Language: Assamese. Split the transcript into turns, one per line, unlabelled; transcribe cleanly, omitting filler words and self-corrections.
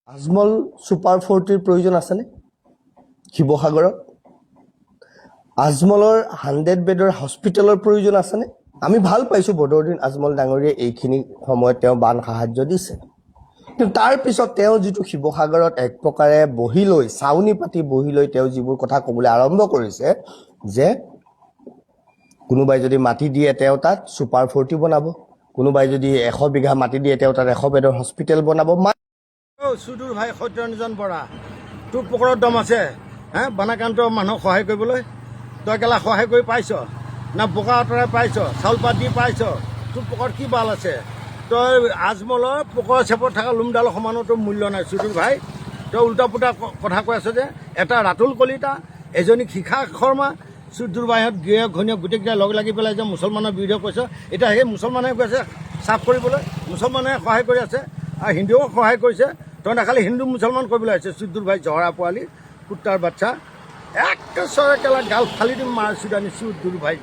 আজমল সুপাৰ 40ৰ প্ৰয়োজন আছেনে শিৱসাগৰত? আজমলৰ 100 বেডৰ হস্পিটেলৰ প্ৰয়োজন আছেনে? আমি ভাল পাইছোঁ বদৰুদ্দিন আজমল ডাঙৰীয়ে এইখিনি সময়ত তেওঁ বান সাহায্য দিছে, কিন্তু তাৰ পিছত তেওঁ যিটো শিৱসাগৰত এক প্ৰকাৰে বহি লৈ চাউনি পাতি বহি লৈ তেওঁ যিবোৰ কথা ক'বলৈ আৰম্ভ কৰিছে যে কোনোবাই যদি মাটি দিয়ে তেওঁ তাত সুপাৰ 40 বনাব, কোনোবাই যদি 100 বিঘা মাটি দিয়ে তেওঁ তাত 100 বেডৰ হস্পিটেল বনাব।
সুদূৰ ভাই সত্যৰঞ্জন বৰা, তোৰ পকৰত দম আছে বানাক্ৰান্ত মানুহক সহায় কৰিবলৈ? তই কেলা সহায় কৰি পাইছ না? বোকা আঁতৰাই পাইছ? চাউল পাত দি পাইছ? তোৰ পকৰত কি বাল আছে? তই আজমলৰ পকৰ চেপত থকা লুমডালৰ সমানো তোৰ মূল্য নাই সুদূৰ ভাই। তই উল্টা পুল্টা কথা কৈ আছ যে এটা ৰাতুল কলিতা, এজনী শিখা শৰ্মা, সুদূৰ ভাইহঁত গিৰিয়েক ঘৈণীয়েক গোটেইকেইটা লগ লাগি পেলাই যে মুছলমানৰ বিৰুদ্ধে কৈছ। এতিয়া সেই মুছলমানে কৈছে চাফ কৰিবলৈ, মুছলমানে সহায় কৰি আছে আৰু হিন্দুও সহায় কৰিছে। তই খালি হিন্দু মুছলমান কৰিবলৈ আহিছে সুদূৰ ভাই জহৰা পোৱালি কুত্তাৰ বাচ্চা। একেবাৰে কেলা গাল ফালি দিম মাৰ চুদানি সুদূৰ ভাই।